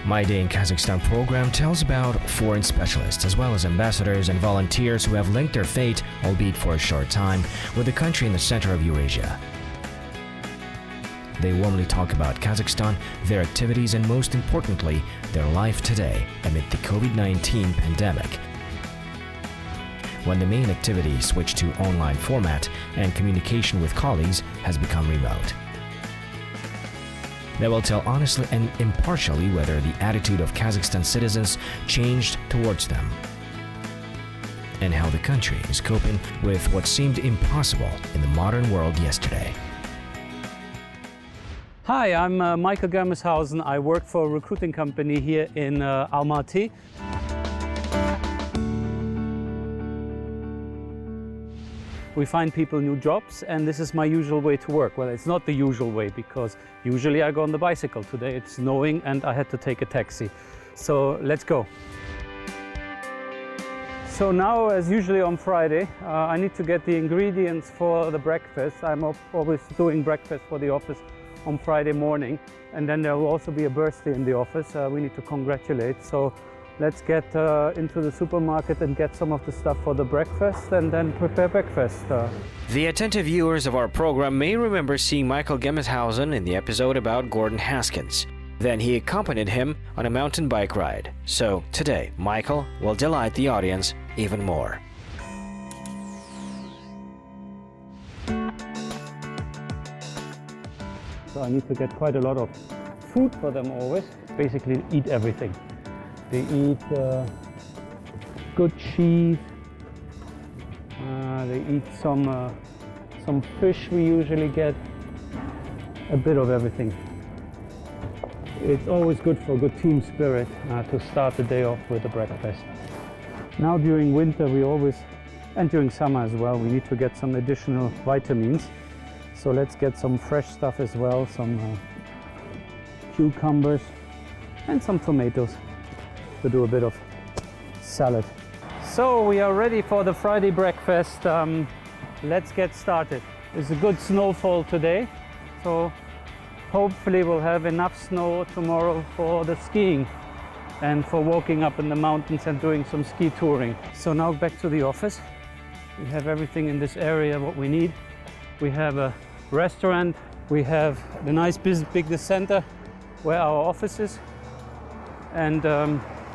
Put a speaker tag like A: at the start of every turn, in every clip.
A: My Day in Kazakhstan program tells about foreign specialists as well as ambassadors and volunteers who have linked their fate, albeit for a short time, with the country in the center of Eurasia. They warmly talk about Kazakhstan, their activities, and most importantly, their life today amid the COVID-19 pandemic, when the main activity switched to online format and communication with colleagues has become remote. They will tell honestly and impartially whether the attitude of Kazakhstan citizens changed towards them, and how the country is coping with what seemed impossible in the modern world yesterday.
B: Hi, I'm Michael Germershausen. I work for a recruiting company here in Almaty. We find people new jobs, and this is my usual way to work. Well, it's not the usual way, because usually I go on the bicycle. Today it's snowing and I had to take a taxi. So let's go. So now, as usually on Friday, I need to get the ingredients for the breakfast. I'm always doing breakfast for the office on Friday morning, and then there will also be a birthday in the office. We need to congratulate. So let's get into the supermarket and get some of the stuff for the breakfast and then prepare breakfast.
A: The attentive viewers of our program may remember seeing Michael Germershausen in the episode about Gordon Haskins. Then he accompanied him on a mountain bike ride. So today, Michael will delight the audience even more.
B: So I need to get quite a lot of food for them always. Basically eat everything. They eat good cheese. They eat some fish we usually get. A bit of everything. It's always good for good team spirit to start the day off with a breakfast. Now during winter we always, and during summer as well, we need to get some additional vitamins. So let's get some fresh stuff as well, some cucumbers and some tomatoes to do a bit of salad. So we are ready for the Friday breakfast. Let's get started. It's a good snowfall today, so hopefully we'll have enough snow tomorrow for the skiing and for walking up in the mountains and doing some ski touring. So now back to the office. We have everything in this area what we need. We have a restaurant, we have the nice big center where our office is, and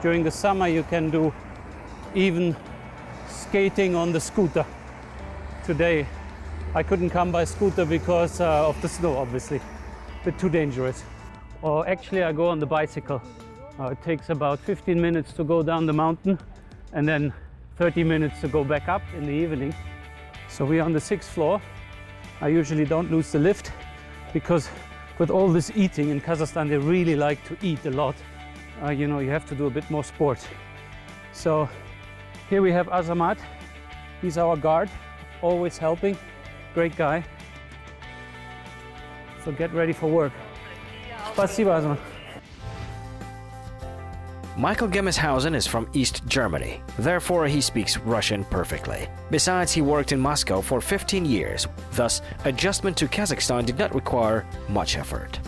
B: during the summer you can do even skating on the scooter. Today I couldn't come by scooter because of the snow, obviously, a bit too dangerous. Or actually I go on the bicycle. It takes about 15 minutes to go down the mountain and then 30 minutes to go back up in the evening. So we're on the 6th floor. I usually don't lose the lift because with all this eating in Kazakhstan, they really like to eat a lot. You know, you have to do a bit more sport. So here we have Azamat. He's our guard, always helping. Great guy. So get ready for work. Спасибо, Azamat.
A: Michael Germershausen is from East Germany, therefore he speaks Russian perfectly. Besides, he worked in Moscow for 15 years, thus adjustment to Kazakhstan did not require much effort.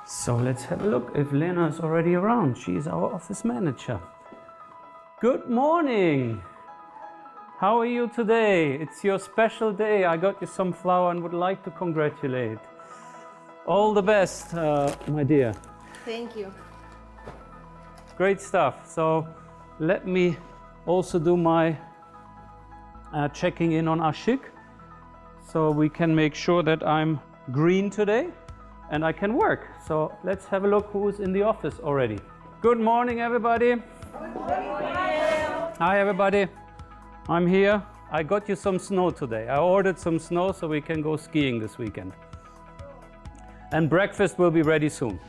B: So let's have a look if Lena is already around. She is our office manager. Good morning! How are you today? It's your special day. I got you some flower and would like to congratulate. All the best, my dear.
C: Thank you.
B: Great stuff. So let me also do my checking in on Ashik. So we can make sure that I'm green today and I can work. So let's have a look who's in the office already. Good morning, everybody. Good morning. Hi, everybody. I'm here. I got you some snow today. I ordered some snow so we can go skiing this weekend. And breakfast will be ready soon.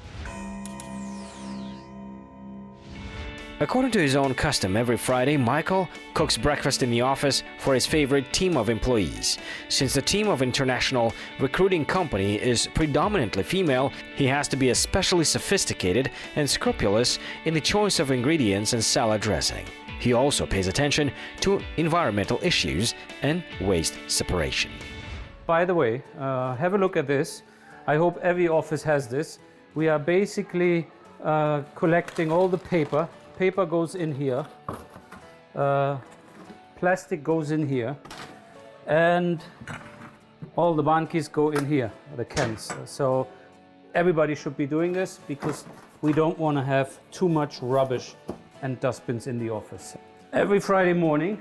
A: According to his own custom, every Friday, Michael cooks breakfast in the office for his favorite team of employees. Since the team of international recruiting company is predominantly female, he has to be especially sophisticated and scrupulous in the choice of ingredients and salad dressing. He also pays attention to environmental issues and waste separation.
B: By the way, have a look at this. I hope every office has this. We are basically collecting all the paper. Paper goes in here. Plastic goes in here. And all the bankis go in here, the cans. So everybody should be doing this because we don't want to have too much rubbish and dustbins in the office. Every Friday morning,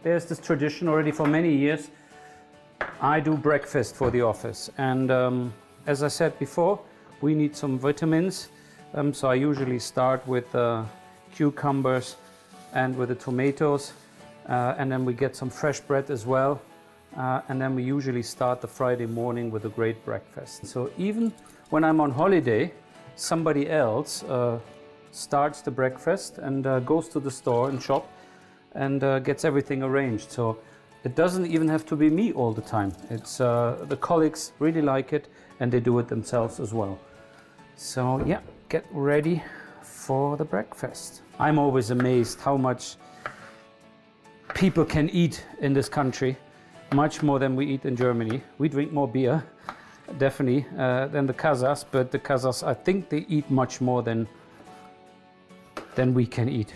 B: there's this tradition already for many years. I do breakfast for the office, and as I said before, we need some vitamins. So I usually start with cucumbers and with the tomatoes, and then we get some fresh bread as well. And then we usually start the Friday morning with a great breakfast. So even when I'm on holiday, somebody else starts the breakfast and goes to the store and shop and gets everything arranged. So it doesn't even have to be me all the time. It's the colleagues really like it and they do it themselves as well. So yeah, get ready for the breakfast. I'm always amazed how much people can eat in this country, much more than we eat in Germany. We drink more beer, definitely, than the Kazakhs, but the Kazakhs, I think they eat much more than we can eat.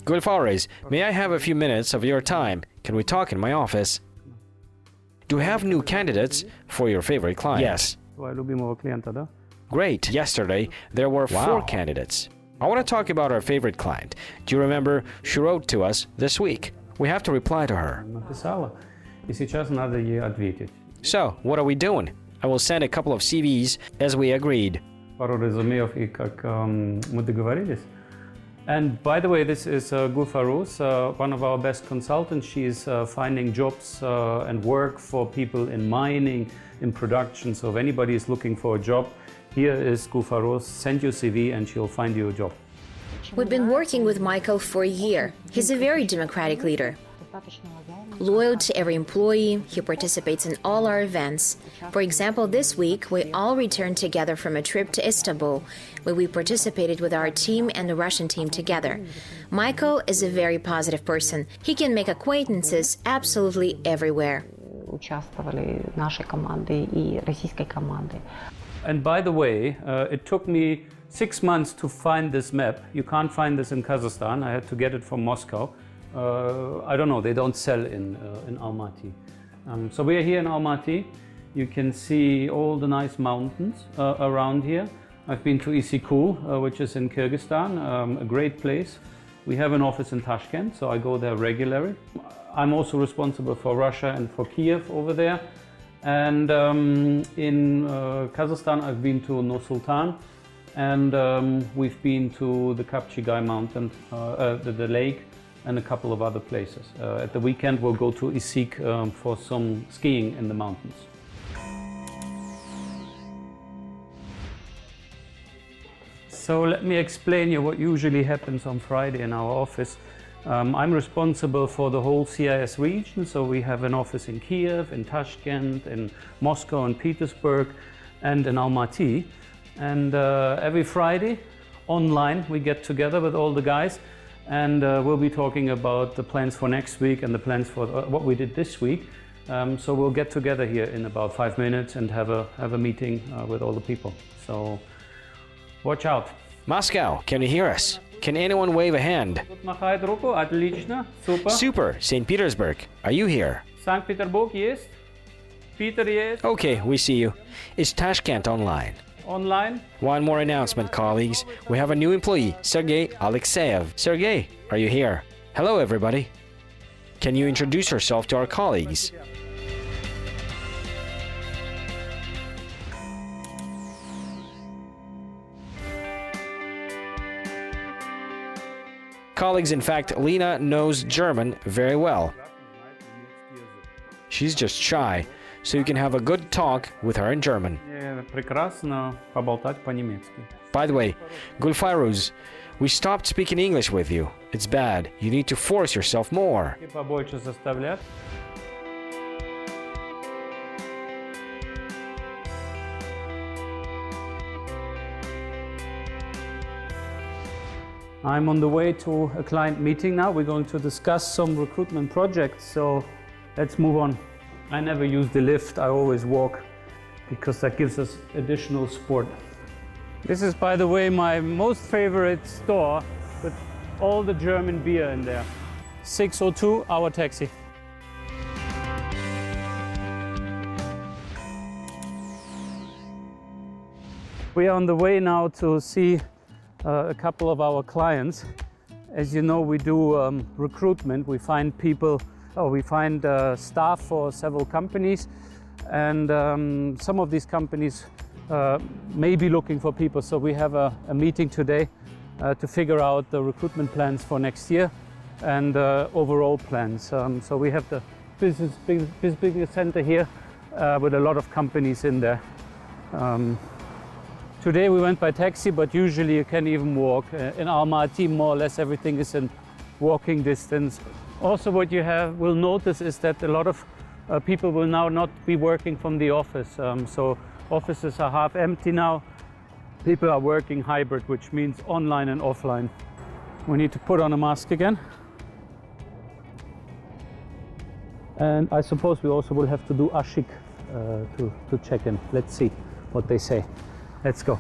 A: Gulfares, may I have a few minutes of your time? Can we talk in my office? Do you have new candidates for your favorite client? Yes. Great. Yesterday, there were 4 candidates. I want to talk about our favorite client. Do you remember? She wrote to us this week. We have to reply to her. So, what are we doing? I will send a couple of CVs as we agreed.
B: And by the way, this is Gulfaruz, one of our best consultants. She's finding jobs and work for people in mining, in production. So if anybody is looking for a job, here is Gulfaruz. Send your CV and she'll find you a job.
C: We've been working with Michael for a year. He's a very democratic leader. Loyal to every employee, he participates in all our events. For example, this week, we all returned together from a trip to Istanbul, where we participated with our team and the Russian team together. Michael is a very positive person. He can make acquaintances absolutely everywhere.
B: And by the way, it took me 6 months to find this map. You can't find this in Kazakhstan. I had to get it from Moscow. I don't know, they don't sell in Almaty. So we are here in Almaty. You can see all the nice mountains around here. I've been to Isiku, which is in Kyrgyzstan, a great place. We have an office in Tashkent, so I go there regularly. I'm also responsible for Russia and for Kiev over there. And in Kazakhstan, I've been to Nur-Sultan, and we've been to the Kapchigai mountain, the lake, and a couple of other places. At the weekend, we'll go to Issyk for some skiing in the mountains. So let me explain you what usually happens on Friday in our office. I'm responsible for the whole CIS region, so we have an office in Kiev, in Tashkent, in Moscow and Petersburg, and in Almaty. And every Friday, online, we get together with all the guys, and we'll be talking about the plans for next week and the plans for what we did this week. So we'll get together here in about 5 minutes and have a meeting with all the people. So watch out.
A: Moscow, can you hear us? Can anyone wave a hand? Super, St. Petersburg, are you here?
B: Санкт-Петербург есть. Peter есть.
A: Okay, we see you. Is Tashkent online?
B: Online.
A: One more announcement, colleagues. We have a new employee, Sergey Alexeyev. Sergey, are you here? Hello, everybody. Can you introduce yourself to our colleagues? Colleagues, in fact, Lena knows German very well. She's just shy, so you can have a good talk with her in German. By the way, Gulfaruz, we stopped speaking English with you. It's bad. You need to force yourself more.
B: I'm on the way to a client meeting now. We're going to discuss some recruitment projects, so let's move on. I never use the lift, I always walk, because that gives us additional support. This is, by the way, my most favorite store with all the German beer in there. 602, our taxi. We are on the way now to see a couple of our clients. As you know, we do recruitment. We find people, we find staff for several companies, and some of these companies may be looking for people. So we have a meeting today to figure out the recruitment plans for next year and overall plans. So we have the business center here with a lot of companies in there. Today we went by taxi, but usually you can even walk. In Almaty, more or less everything is in walking distance. Also, what you will notice is that a lot of people will now not be working from the office. So offices are half empty now. People are working hybrid, which means online and offline. We need to put on a mask again. And I suppose we also will have to do ashik to check in. Let's see what they say. Let's go.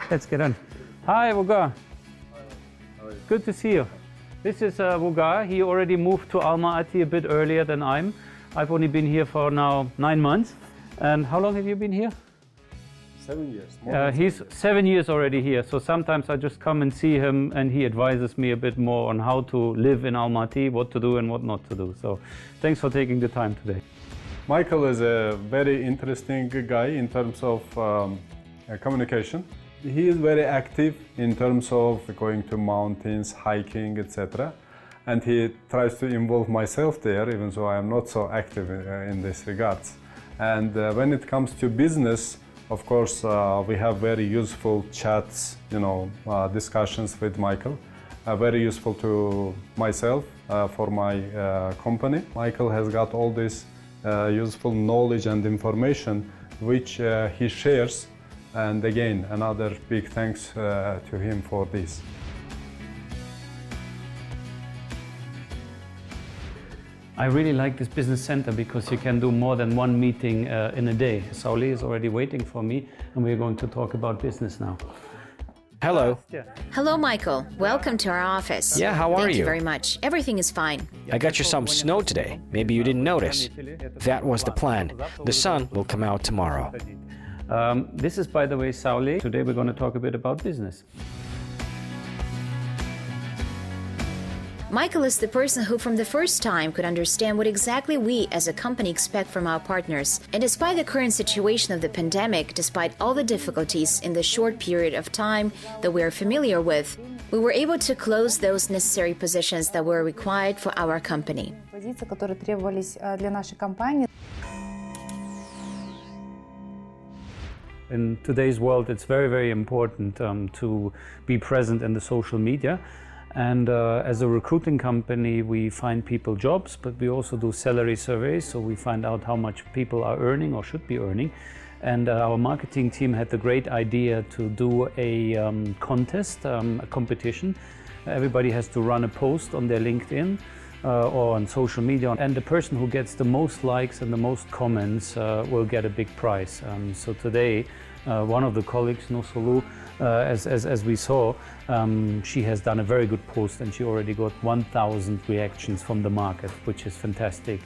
B: Let's get on. Hi, Vugar. Good to see you. This is Vugar. He already moved to Almaty a bit earlier than I've only been here for now 9 months. And how long have you been here?
D: 7 years.
B: He's 7 years already here. So sometimes I just come and see him and he advises me a bit more on how to live in Almaty, what to do and what not to do. So thanks for taking the time today.
D: Michael is a very interesting guy in terms of communication. He is very active in terms of going to mountains, hiking, etc. And he tries to involve myself there, even though I am not so active in this regards. And when it comes to business, of course, we have very useful chats, discussions with Michael, very useful to myself for my company. Michael has got all this useful knowledge and information which he shares, and again, another big thanks to him for this.
B: I really like this business center because you can do more than one meeting in a day. Joly is already waiting for me and we're going to talk about business now.
A: Hello.
C: Hello, Michael. Welcome to our office.
A: Yeah, how are
C: Thank
A: you?
C: you very much. Everything is fine.
A: I got you some snow today. Maybe you didn't notice. That was the plan. The sun will come out tomorrow.
B: This is, by the way, Joly. Today we're going to talk a bit about business.
C: Michael is the person who from the first time could understand what exactly we as a company expect from our partners. And despite the current situation of the pandemic, despite all the difficulties in the short period of time that we are familiar with, we were able to close those necessary positions that were required for our company.
E: Позиции, которые требовались для нашей компании.
B: In today's world, it's very, very important to be present in the social media. And as a recruiting company, we find people jobs, but we also do salary surveys, so we find out how much people are earning or should be earning. And our marketing team had the great idea to do a contest, a competition. Everybody has to run a post on their LinkedIn or on social media, and the person who gets the most likes and the most comments will get a big prize. So today, one of the colleagues, Nosolu, as we saw, she has done a very good post and she already got 1,000 reactions from the market, which is fantastic.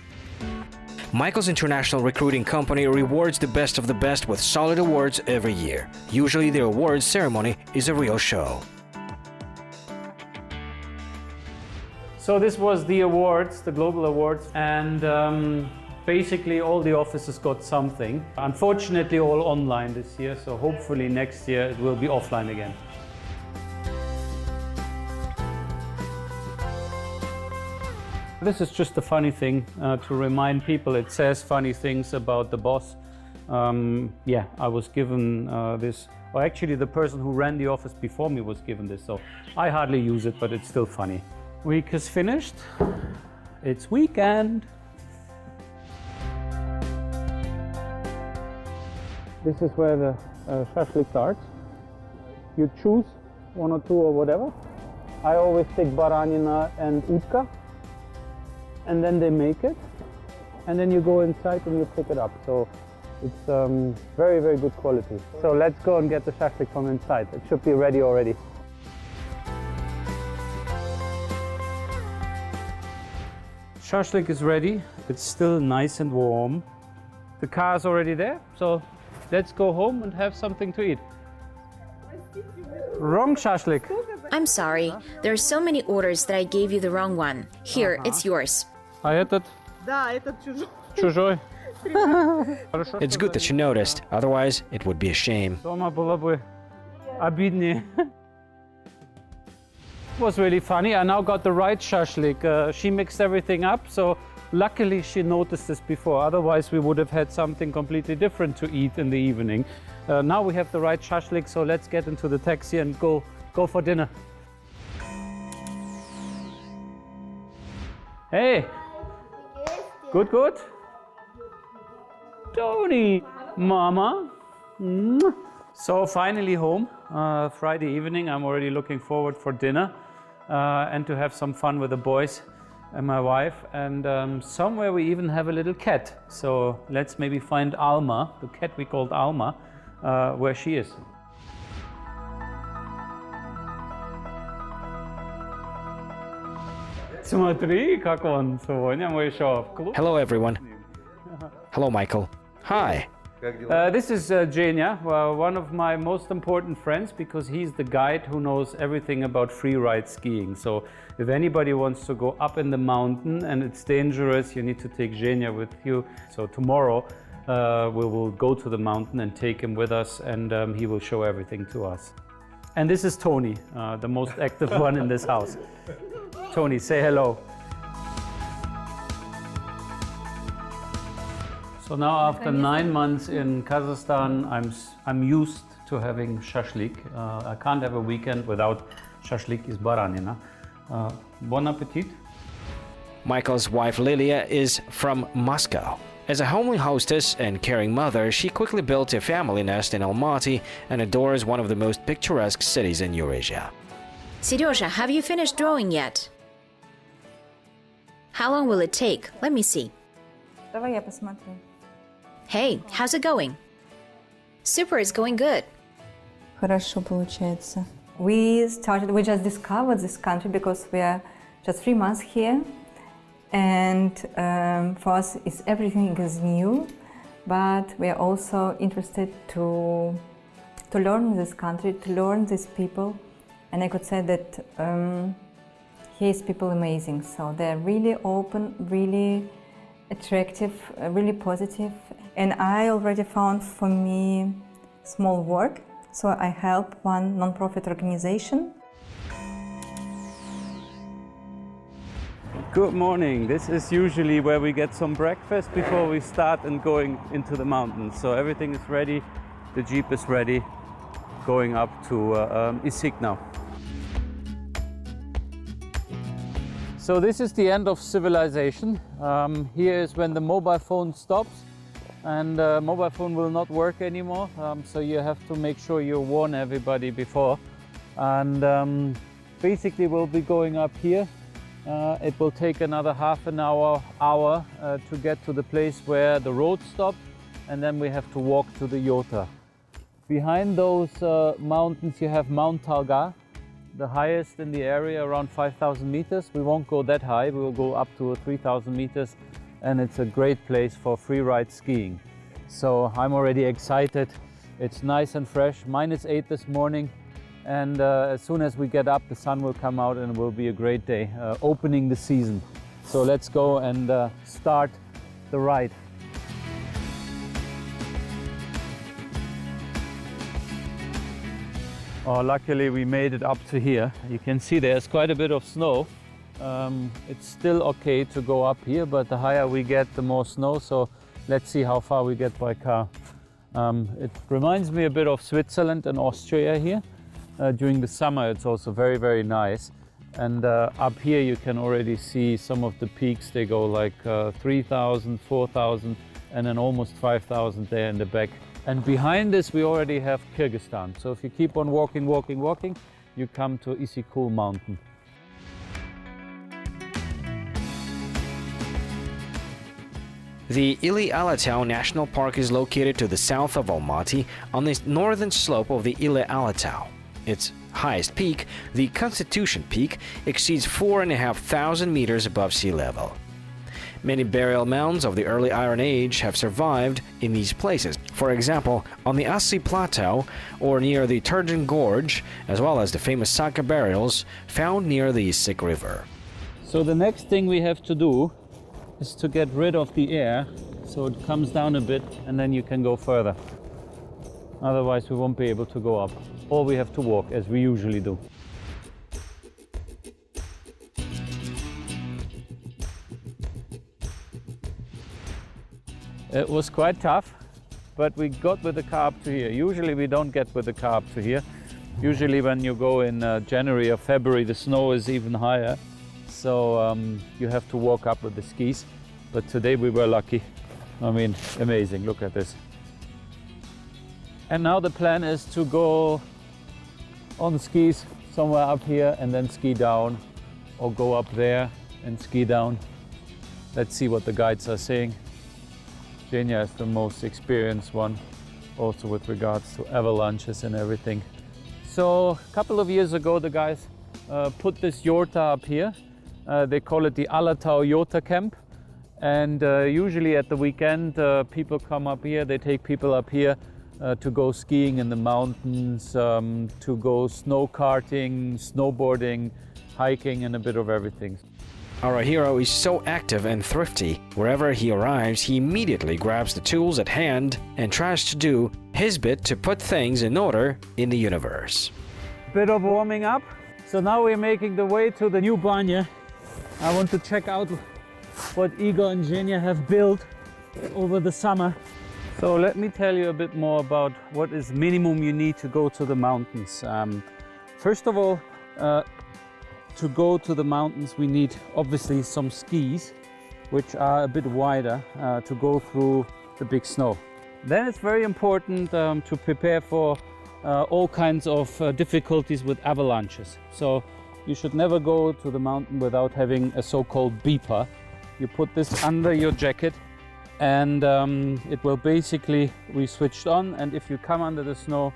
A: Michael's international recruiting company rewards the best of the best with solid awards every year. Usually the awards ceremony is a real show.
B: So this was the awards, the global awards, and basically all the offices got something. Unfortunately all online this year, so hopefully next year it will be offline again. This is just a funny thing to remind people. It says funny things about the boss. Yeah, I was given this, or actually the person who ran the office before me was given this, so I hardly use it, but it's still funny. Week is finished. It's weekend. This is where the shashlik starts. You choose one or two or whatever. I always take baranina and utka, and then they make it, and then you go inside and you pick it up. So it's very, very good quality. So let's go and get the shashlik from inside. It should be ready already. Shashlik is ready. It's still nice and warm. The car is already there, so let's go home and have something to eat. Wrong shashlik.
C: I'm sorry. There are so many orders that I gave you the wrong one. Here, it's yours.
B: А этот?
F: Да, этот чужой.
B: Чужой.
A: It's good that you noticed, otherwise it would be a shame.
B: Дома было бы обиднее. It was really funny. I now got the right shashlik. She mixed everything up, so luckily she noticed this before. Otherwise we would have had something completely different to eat in the evening. Now we have the right shashlik, so let's get into the taxi and go for dinner. Hey! Good, good. Tony, Mama. So finally home, Friday evening. I'm already looking forward for dinner and to have some fun with the boys and my wife. And somewhere we even have a little cat. So let's maybe find Alma, the cat we called Alma, where she is. Смотри, как он сегодня мы еще в клуб.
A: Hello everyone. Hello Michael. Hi.
B: This is Jenya, one of my most important friends, because he's the guide who knows everything about freeride skiing. So if anybody wants to go up in the mountain and it's dangerous, you need to take Jenya with you. So tomorrow we will go to the mountain and take him with us, and he will show everything to us. And this is Tony, the most active one in this house. Tony, say hello. So now after 9 months in Kazakhstan, I'm used to having shashlik. I can't have a weekend without shashlik is baranina. Bon appetit.
A: Michael's wife Lilia is from Moscow. As a homely hostess and caring mother, she quickly built a family nest in Almaty and adores one of the most picturesque cities in Eurasia.
C: Serежа, have you finished drawing yet? How long will it take? Let me see.
E: Давай я посмотрю.
C: Hey, how's it going? Super, it's going good.
E: Хорошо получается. We just discovered this country because we are just 3 months here, and for us everything is new, but we are also interested to learn this country, to learn these people, and I could say that here is people amazing. So they're really open, really attractive, really positive, and I already found for me small work. So I help one non-profit organization.
B: Good morning. This is usually where we get some breakfast before we start and going into the mountains. So everything is ready. The Jeep is ready. Going up to Issyk now. So this is the end of civilization. Here is when the mobile phone stops, and mobile phone will not work anymore. So you have to make sure you warn everybody before. And basically we'll be going up here. It will take another half an hour to get to the place where the road stopped, and then we have to walk to the Yota. Behind those mountains you have Mount Talga, the highest in the area, around 5,000 meters. We won't go that high, we will go up to 3,000 meters, and it's a great place for freeride skiing. So I'm already excited. It's nice and fresh, -8 this morning, and as soon as we get up the sun will come out and it will be a great day, opening the season. So let's go and start the ride. Oh, luckily we made it up to here. You can see there's quite a bit of snow. It's still okay to go up here, but the higher we get, the more snow. So let's see how far we get by car. It reminds me a bit of Switzerland and Austria here. During the summer it's also very, very nice. And up here you can already see some of the peaks. They go like 3,000, 4,000, and then almost 5,000 there in the back. And behind this we already have Kyrgyzstan. So if you keep on walking, you come to Isikul mountain.
A: The Ili-Alatau National Park is located to the south of Almaty on the northern slope of the Ili-Alatau. Its highest peak, the Constitution Peak, exceeds 4,500 meters above sea level. Many burial mounds of the early Iron Age have survived in these places. For example, on the Asi Plateau or near the Turgeon Gorge, as well as the famous Saka burials found near the Issyk River.
B: So the next thing we have to do is to get rid of the air so it comes down a bit and then you can go further. Otherwise we won't be able to go up. Or we have to walk as we usually do. It was quite tough, but we got with the car up to here. Usually we don't get with the car up to here. Usually when you go in January or February, the snow is even higher. So you have to walk up with the skis. But today we were lucky. I mean, amazing, look at this. And now the plan is to go on skis somewhere up here and then ski down, or go up there and ski down. Let's see what the guides are saying. Genia is the most experienced one, also with regards to avalanches and everything. So a couple of years ago the guys put this yurta up here. They call it the Alatau Yurta Camp. And usually at the weekend people come up here, they take people up here to go skiing in the mountains, to go snow karting, snowboarding, hiking, and a bit of everything.
A: Our hero is so active and thrifty. Wherever he arrives, he immediately grabs the tools at hand and tries to do his bit to put things in order in the universe.
B: Bit of warming up. So now we're making the way to the new banya. I want to check out what Igor and Zhenya have built over the summer. So let me tell you a bit more about what is minimum you need to go to the mountains. First of all, to go to the mountains we need obviously some skis, which are a bit wider to go through the big snow. Then it's very important to prepare for all kinds of difficulties with avalanches. So you should never go to the mountain without having a so-called beeper. You put this under your jacket and it will basically be switched on, and if you come under the snow,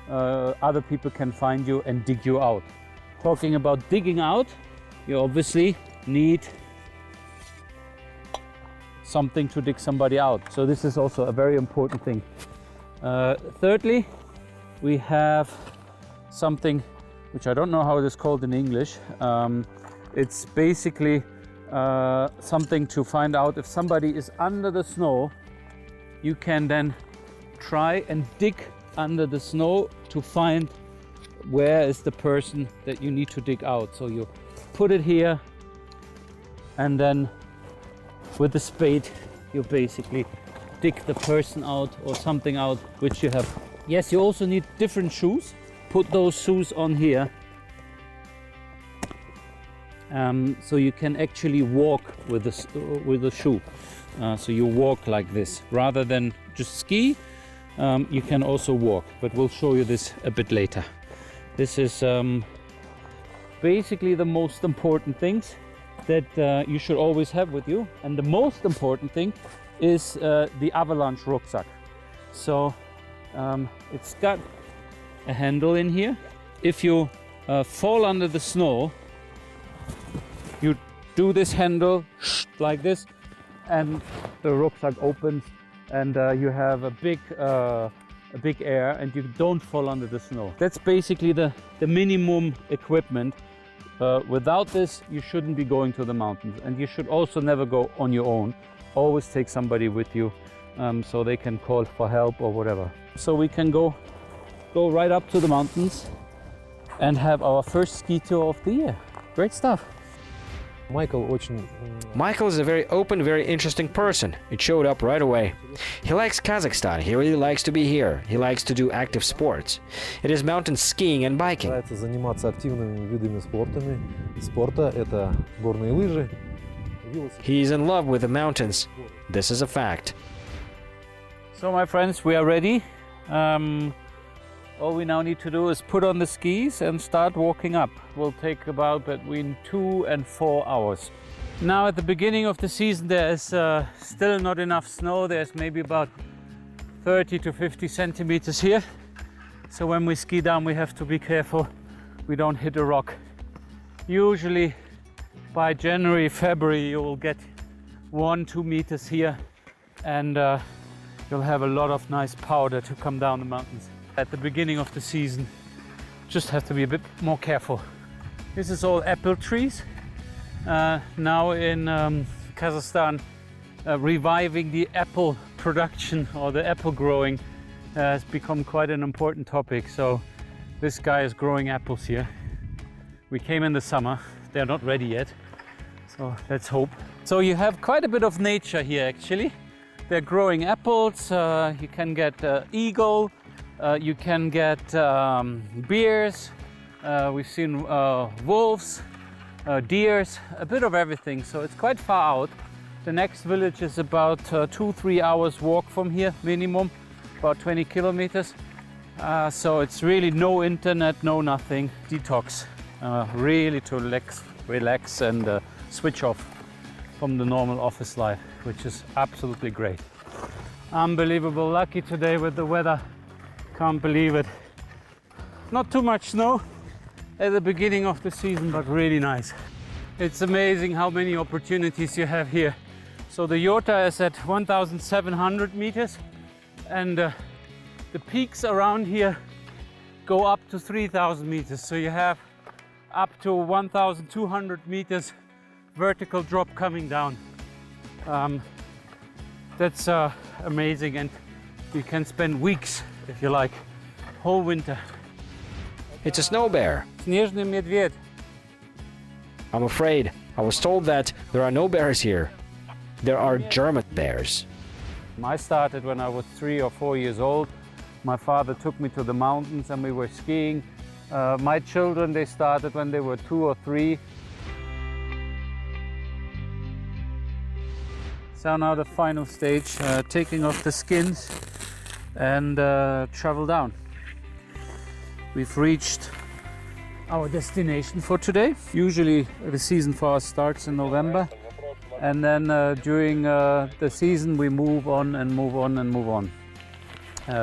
B: other people can find you and dig you out. Talking about digging out, you obviously need something to dig somebody out. So this is also a very important thing. Thirdly, we have something which I don't know how it is called in English. It's basically something to find out if somebody is under the snow. You can then try and dig under the snow to find where is the person that you need to dig out. So you put it here and then with the spade you basically dig the person out or something out which you have. Yes, you also need different shoes. Put those shoes on here so you can actually walk with the shoe. So you walk like this rather than just ski. You can also walk, but we'll show you this a bit later. This is basically the most important things that you should always have with you. And the most important thing is the avalanche rucksack. So it's got a handle in here. If you fall under the snow, you do this handle like this and the rucksack opens and you have a big air and you don't fall under the snow. That's basically the minimum equipment. Without this you shouldn't be going to the mountains, and you should also never go on your own. Always take somebody with you so they can call for help or whatever. So we can go right up to the mountains and have our first ski tour of the year. Great stuff.
A: Michael is a very open, very interesting person. It showed up right away. He likes Kazakhstan. He really likes to be here. He likes to do active sports. It is mountain skiing and biking. He's in love with the mountains. This is a fact.
B: So my friends, we are ready All we now need to do is put on the skis and start walking up. Will take about between 2 and 4 hours. Now at the beginning of the season there is still not enough snow. There's maybe about 30 to 50 centimeters here. So when we ski down we have to be careful we don't hit a rock. Usually by January, February you will get 1-2 meters here and you'll have a lot of nice powder to come down the mountains. At the beginning of the season, just have to be a bit more careful. This is all apple trees. Now in Kazakhstan, reviving the apple production or the apple growing has become quite an important topic. So this guy is growing apples here. We came in the summer, they're not ready yet, so let's hope. So you have quite a bit of nature here actually. They're growing apples, you can get eagle, you can get bears, we've seen wolves, deers, a bit of everything. So it's quite far out. The next village is about 2-3 hours walk from here, minimum, about 20 kilometers. So it's really no internet, no nothing, detox, really to relax and switch off from the normal office life, which is absolutely great. Unbelievable, lucky today with the weather. Can't believe it. Not too much snow at the beginning of the season, but really nice. It's amazing how many opportunities you have here. So the Yota is at 1,700 meters and the peaks around here go up to 3,000 meters. So you have up to 1,200 meters vertical drop coming down. That's amazing, and you can spend weeks if you like, whole winter.
A: It's a snow bear.
B: Снежный медведь.
A: I'm afraid I was told that there are no bears here. There are German bears.
B: I started when I was 3 or 4 years old. My father took me to the mountains and we were skiing. My children, they started when they were 2 or 3. So now the final stage, taking off the skins and travel down. We've reached our destination for today. Usually the season for us starts in November, and then during the season we move on and move on and move on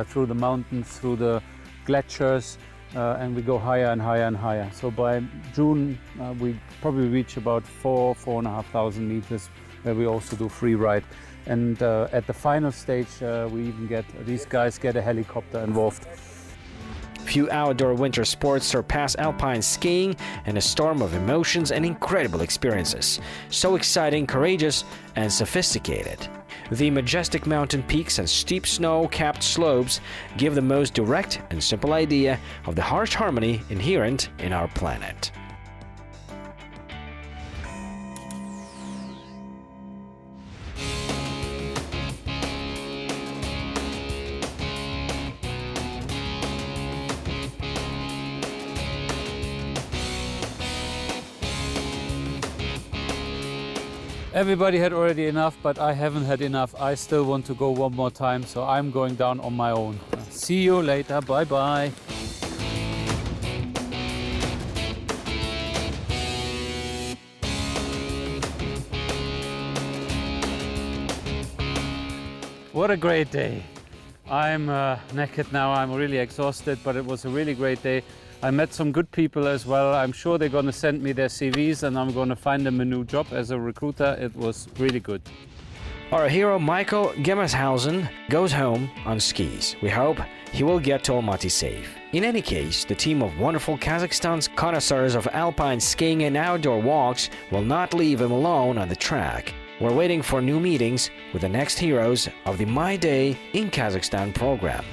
B: through the mountains, through the glaciers, and we go higher and higher and higher. So by June we probably reach about 4,500 meters, where we also do free ride. And at the final stage we even get, these guys get a helicopter involved.
A: Few outdoor winter sports surpass alpine skiing, and a storm of emotions and incredible experiences. So exciting, courageous, and sophisticated. The majestic mountain peaks and steep snow-capped slopes give the most direct and simple idea of the harsh harmony inherent in our planet.
B: Everybody had already enough, but I haven't had enough. I still want to go one more time, so I'm going down on my own. See you later, bye-bye. What a great day. I'm naked now, I'm really exhausted, but it was a really great day. I met some good people as well. I'm sure they're going to send me their CVs and I'm going to find them a new job as a recruiter. It was really good.
A: Our hero Michael Germershausen goes home on skis. We hope he will get to Almaty safe. In any case, the team of wonderful Kazakhstan's connoisseurs of alpine skiing and outdoor walks will not leave him alone on the track. We're waiting for new meetings with the next heroes of the My Day in Kazakhstan program.